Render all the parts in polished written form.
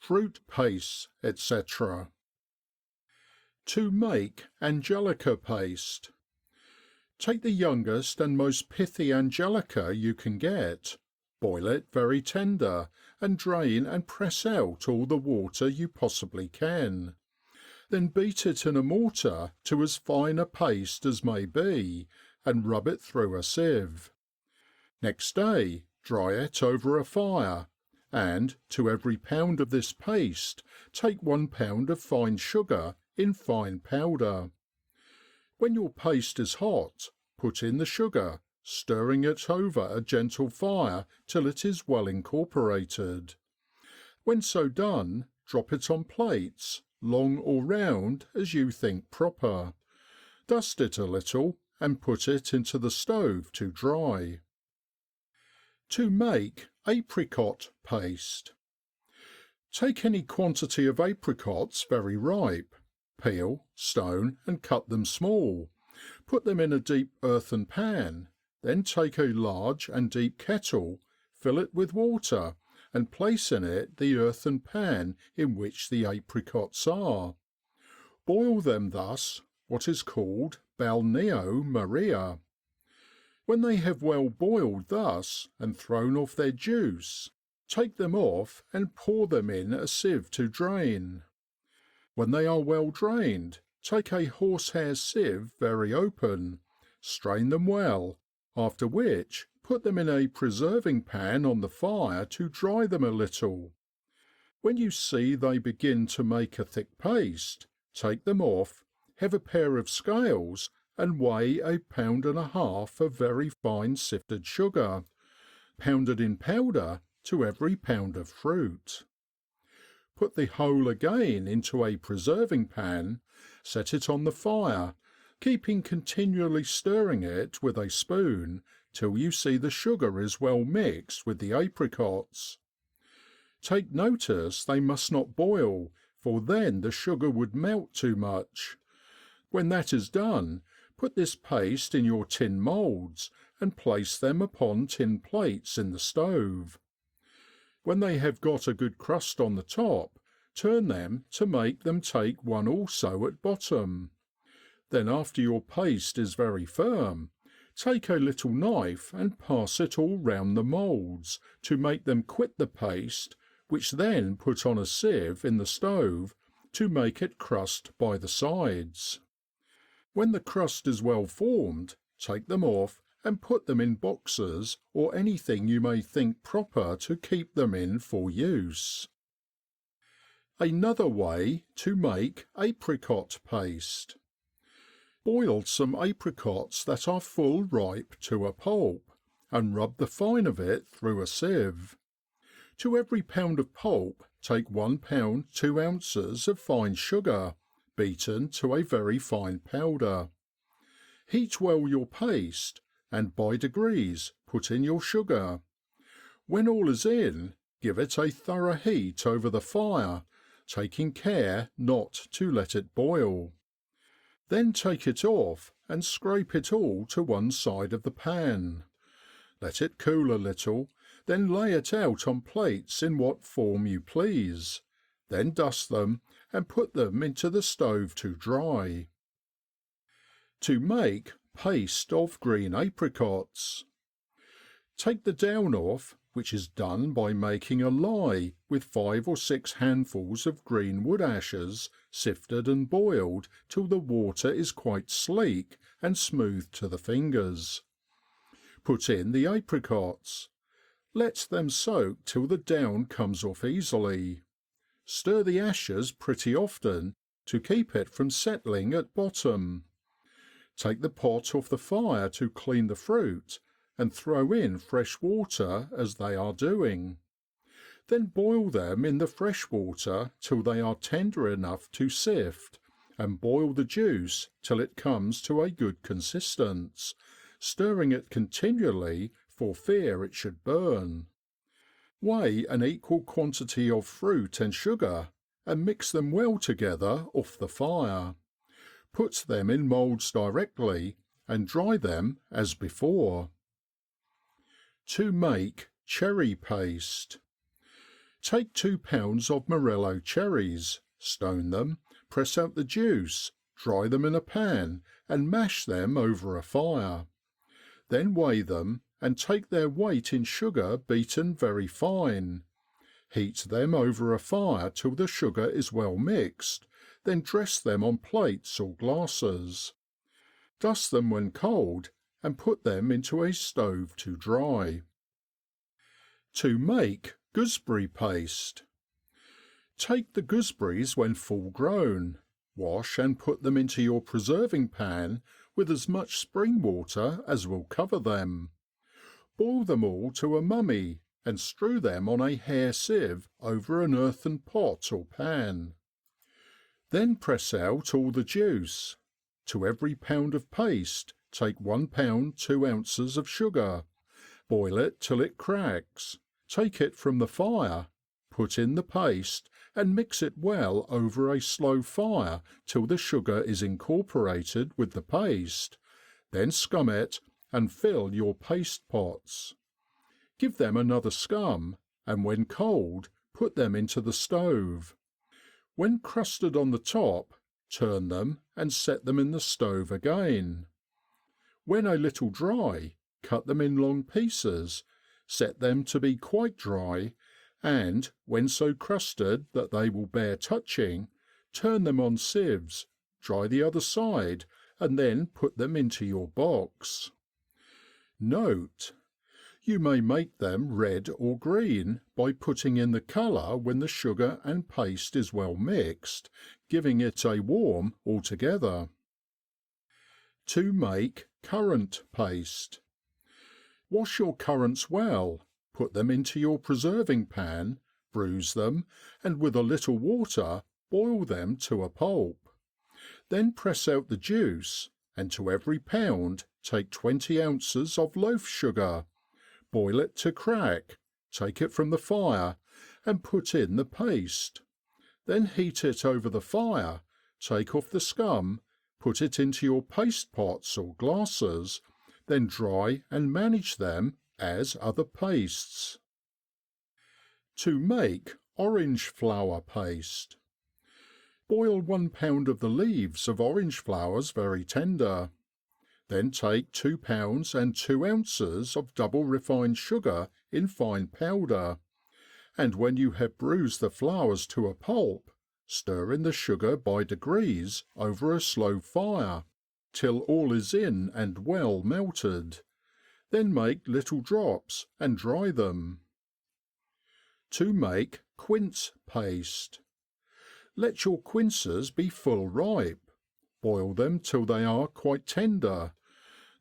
fruit pastes, etc. To make Angelica paste. Take the youngest and most pithy Angelica you can get, boil it very tender, and drain and press out all the water you possibly can. Then beat it in a mortar to as fine a paste as may be, and rub it through a sieve. Next day dry it over a fire, and to every pound of this paste take 1 pound of fine sugar in fine powder. When your paste is hot, put in the sugar, stirring it over a gentle fire till it is well incorporated. When so done, drop it on plates, long or round as you think proper. Dust it a little and put it into the stove to dry. To make apricot paste. Take any quantity of apricots very ripe, peel, stone and cut them small. Put them in a deep earthen pan, then take a large and deep kettle, fill it with water, and place in it the earthen pan in which the apricots are. Boil them thus, what is called balneo Maria. When they have well boiled thus, and thrown off their juice, take them off and pour them in a sieve to drain. When they are well drained, take a horsehair sieve very open, strain them well, after which put them in a preserving pan on the fire to dry them a little. When you see they begin to make a thick paste, take them off, have a pair of scales, and weigh 1.5 pounds of very fine sifted sugar, pounded in powder to every pound of fruit. Put the whole again into a preserving pan, set it on the fire, keeping continually stirring it with a spoon till you see the sugar is well mixed with the apricots. Take notice they must not boil, for then the sugar would melt too much. When that is done, put this paste in your tin moulds and place them upon tin plates in the stove. When they have got a good crust on the top, turn them to make them take one also at bottom. Then after your paste is very firm, take a little knife and pass it all round the moulds to make them quit the paste, which then put on a sieve in the stove to make it crust by the sides. When the crust is well formed, take them off and put them in boxes or anything you may think proper to keep them in for use. Another way to make apricot paste. Boil some apricots that are full ripe to a pulp, and rub the fine of it through a sieve. To every pound of pulp take 1 pound 2 ounces of fine sugar, beaten to a very fine powder. Heat well your paste, and by degrees put in your sugar. When all is in, give it a thorough heat over the fire, taking care not to let it boil. Then take it off and scrape it all to one side of the pan. Let it cool a little, then lay it out on plates in what form you please. Then dust them and put them into the stove to dry. To make paste of green apricots. Take the down off, which is done by making a lye with 5 or 6 handfuls of green wood ashes, sifted and boiled till the water is quite sleek and smooth to the fingers. Put in the apricots. Let them soak till the down comes off easily. Stir the ashes pretty often to keep it from settling at bottom. Take the pot off the fire to clean the fruit, and throw in fresh water as they are doing. Then boil them in the fresh water till they are tender enough to sift, and boil the juice till it comes to a good consistence, stirring it continually for fear it should burn. Weigh an equal quantity of fruit and sugar, and mix them well together off the fire. Put them in moulds directly, and dry them as before. To make cherry paste. Take 2 pounds of morello cherries, stone them, press out the juice, dry them in a pan and mash them over a fire. Then weigh them and take their weight in sugar beaten very fine. Heat them over a fire till the sugar is well mixed, then dress them on plates or glasses. Dust them when cold and put them into a stove to dry. To make gooseberry paste. Take the gooseberries when full grown, wash and put them into your preserving pan with as much spring water as will cover them. Boil them all to a mummy and strew them on a hair sieve over an earthen pot or pan. Then press out all the juice. To every pound of paste take 1 pound 2 ounces of sugar. Boil it till it cracks. Take it from the fire, put in the paste and mix it well over a slow fire till the sugar is incorporated with the paste. Then scum it and fill your paste pots. Give them another scum, and when cold, put them into the stove. When crusted on the top, turn them and set them in the stove again. When a little dry, cut them in long pieces, set them to be quite dry, and, when so crusted that they will bear touching, turn them on sieves, dry the other side, and then put them into your box. Note: you may make them red or green by putting in the colour when the sugar and paste is well mixed, giving it a warm altogether. To make currant paste. Wash your currants well, put them into your preserving pan, bruise them, and with a little water boil them to a pulp. Then press out the juice, and to every pound take 20 ounces of loaf sugar. Boil it to crack, take it from the fire, and put in the paste. Then heat it over the fire, take off the scum, put it into your paste pots or glasses, then dry and manage them as other pastes. To make orange flower paste. Boil 1 pound of the leaves of orange flowers very tender. Then take 2 pounds and 2 ounces of double refined sugar in fine powder, and when you have bruised the flowers to a pulp, stir in the sugar by degrees over a slow fire, till all is in and well melted. Then make little drops and dry them. To make quince paste. Let your quinces be full ripe. Boil them till they are quite tender.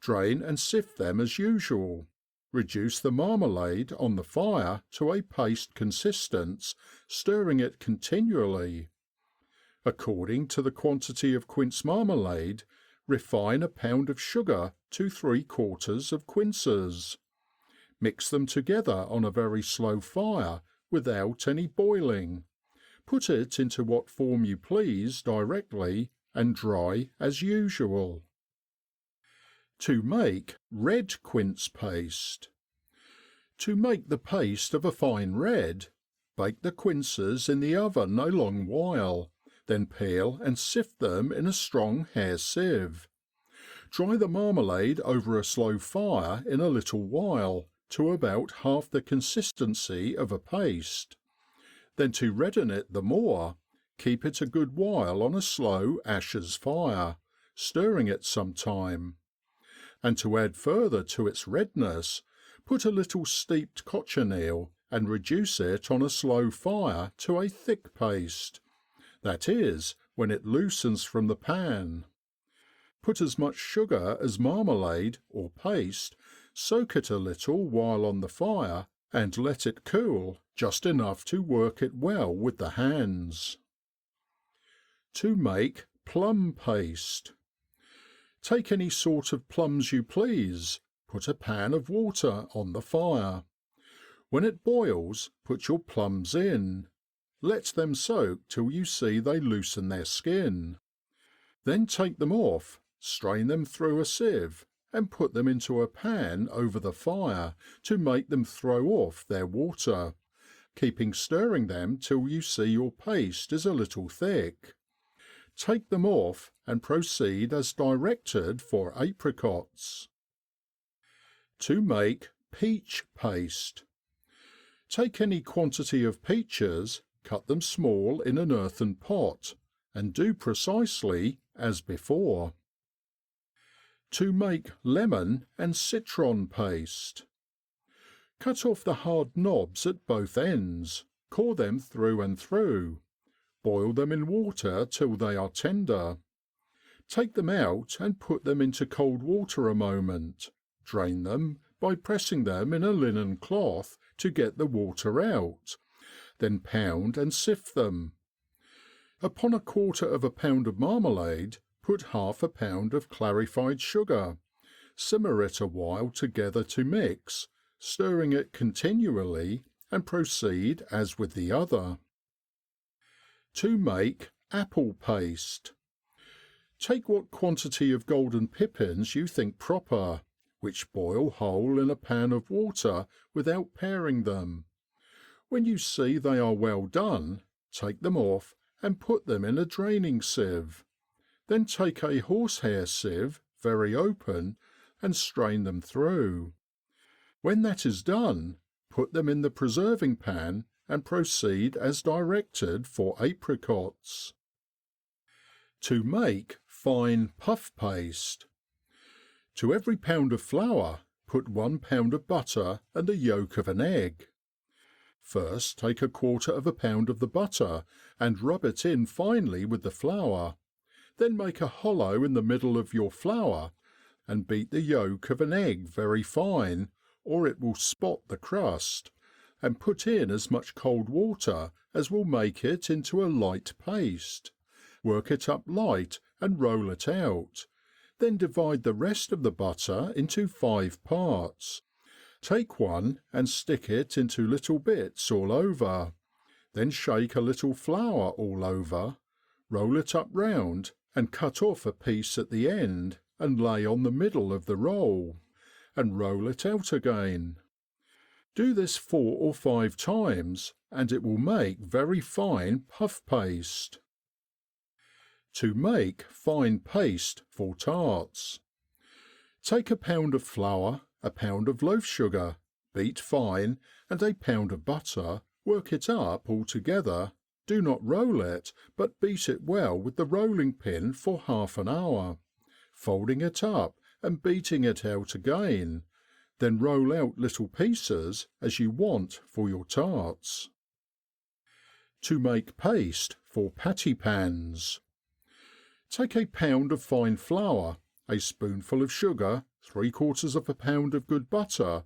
Drain and sift them as usual. Reduce the marmalade on the fire to a paste consistence, stirring it continually. According to the quantity of quince marmalade, refine a pound of sugar to 3/4 of quinces. Mix them together on a very slow fire without any boiling. Put it into what form you please directly and dry as usual. To make red quince paste. To make the paste of a fine red, bake the quinces in the oven a long while, then peel and sift them in a strong hair sieve. Dry the marmalade over a slow fire in a little while to about half the consistency of a paste. Then to redden it the more, keep it a good while on a slow ashes fire, stirring it some time. And to add further to its redness, put a little steeped cochineal and reduce it on a slow fire to a thick paste, that is, when it loosens from the pan. Put as much sugar as marmalade or paste, soak it a little while on the fire, and let it cool just enough to work it well with the hands. To make plum paste. Take any sort of plums you please, put a pan of water on the fire. When it boils, put your plums in. Let them soak till you see they loosen their skin. Then take them off, strain them through a sieve, and put them into a pan over the fire to make them throw off their water. keeping stirring them till you see your paste is a little thick. Take them off and proceed as directed for apricots. To make peach paste. Take any quantity of peaches, cut them small in an earthen pot, and do precisely as before. To make lemon and citron paste. Cut off the hard knobs at both ends, core them through and through. Boil them in water till they are tender. Take them out and put them into cold water a moment. Drain them by pressing them in a linen cloth to get the water out, then pound and sift them. Upon a quarter of a pound of marmalade, put half a pound of clarified sugar. Simmer it a while together to mix, stirring it continually, and proceed as with the other. To make apple paste. Take what quantity of golden pippins you think proper, which boil whole in a pan of water without paring them. When you see they are well done, take them off and put them in a draining sieve. Then take a horsehair sieve, very open, and strain them through. When that is done, put them in the preserving pan and proceed as directed for apricots. To make fine puff paste. To every pound of flour, put 1 pound of butter and the yolk of an egg. First take a quarter of a pound of the butter and rub it in finely with the flour. Then make a hollow in the middle of your flour and beat the yolk of an egg very fine, or it will spot the crust, and put in as much cold water as will make it into a light paste. Work it up light and roll it out. Then divide the rest of the butter into 5 parts. Take one and stick it into little bits all over. Then shake a little flour all over. Roll it up round and cut off a piece at the end and lay on the middle of the roll, and roll it out again. Do this 4 or 5 times and it will make very fine puff paste. To make fine paste for tarts. Take a pound of flour, a pound of loaf sugar, beat fine, and a pound of butter, work it up all together, do not roll it, but beat it well with the rolling pin for half an hour, folding it up and beating it out again, then roll out little pieces as you want for your tarts. To make paste for patty pans. Take a pound of fine flour, a spoonful of sugar, 3/4 of a pound of good butter,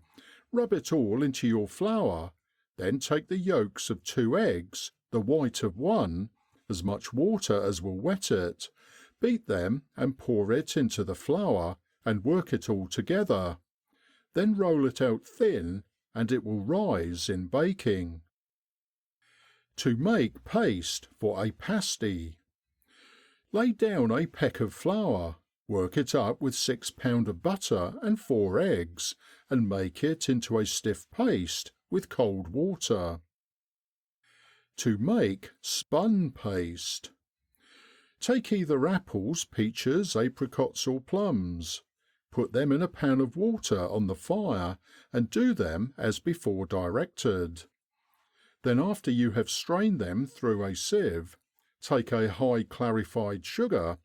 rub it all into your flour, then take the yolks of 2 eggs, the white of 1, as much water as will wet it, beat them and pour it into the flour, and work it all together. Then roll it out thin, and it will rise in baking. To make paste for a pasty. Lay down a peck of flour, work it up with 6 pound of butter and 4 eggs, and make it into a stiff paste with cold water. To make spun paste. Take either apples, peaches, apricots or plums. Put them in a pan of water on the fire and do them as before directed. Then after you have strained them through a sieve, take a high clarified sugar.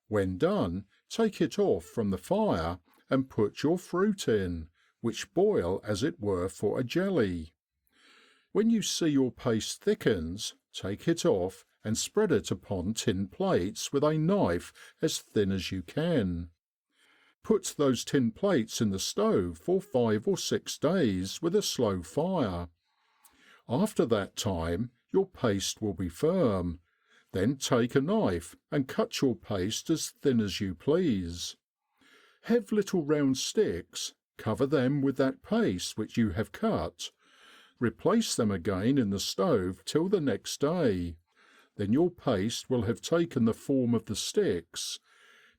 When done, take it off from the fire and put your fruit in, which boil as it were for a jelly. When you see your paste thickens, take it off and spread it upon tin plates with a knife as thin as you can. Put those tin plates in the stove for 5 or 6 days with a slow fire. After that time your paste will be firm. Then take a knife and cut your paste as thin as you please. Have little round sticks, cover them with that paste which you have cut. Replace them again in the stove till the next day. Then your paste will have taken the form of the sticks.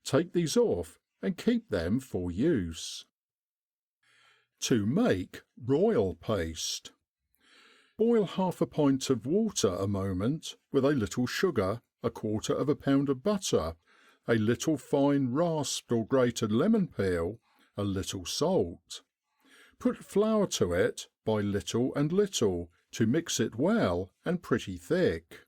Take these off and keep them for use. To make royal paste. Boil half a pint of water a moment with a little sugar, a quarter of a pound of butter, a little fine rasped or grated lemon peel, a little salt. Put flour to it by little and little to mix it well and pretty thick.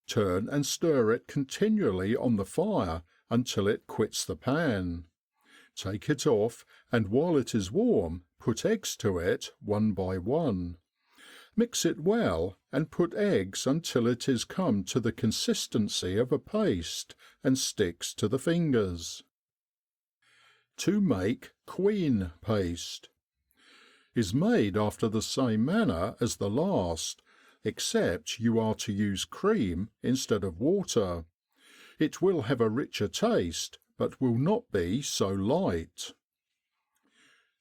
Turn and stir it continually on the fire until it quits the pan. Take it off, and while it is warm put eggs to it one by one. Mix it well and put eggs until it is come to the consistency of a paste and sticks to the fingers. To make queen paste is made after the same manner as the last, except you are to use cream instead of water. It will have a richer taste, but will not be so light.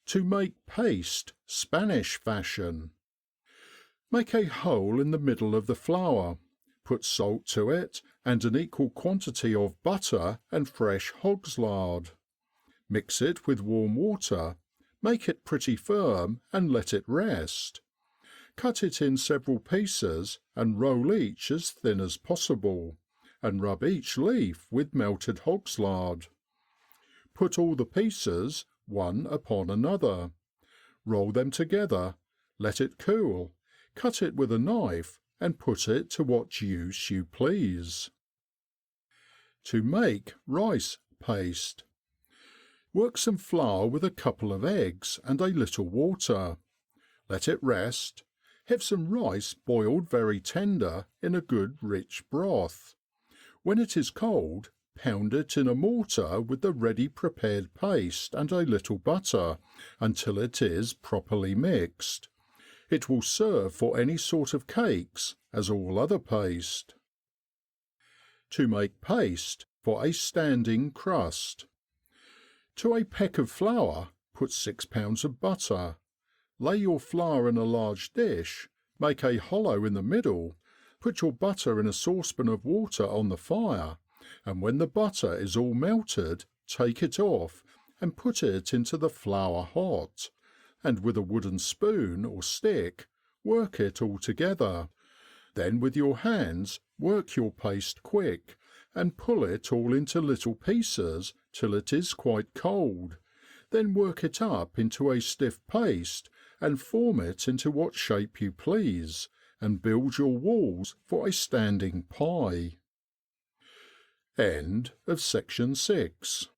To make paste Spanish fashion. Make a hole in the middle of the flour, put salt to it and an equal quantity of butter and fresh hog's lard. Mix it with warm water, make it pretty firm and let it rest. Cut it in several pieces and roll each as thin as possible, and rub each leaf with melted hog's lard. Put all the pieces one upon another. Roll them together, let it cool, cut it with a knife and put it to what use you please. To make rice paste. Work some flour with a couple of eggs and a little water. Let it rest. Have some rice boiled very tender in a good rich broth. When it is cold, pound it in a mortar with the ready prepared paste and a little butter until it is properly mixed. It will serve for any sort of cakes, as all other paste. To make paste for a standing crust. To a peck of flour put 6 pounds of butter. Lay your flour in a large dish, make a hollow in the middle, put your butter in a saucepan of water on the fire, and when the butter is all melted, take it off and put it into the flour hot, and with a wooden spoon or stick work it all together. Then with your hands work your paste quick, and pull it all into little pieces till it is quite cold. Then work it up into a stiff paste and form it into what shape you please, and build your walls for a standing pie. End of section 6.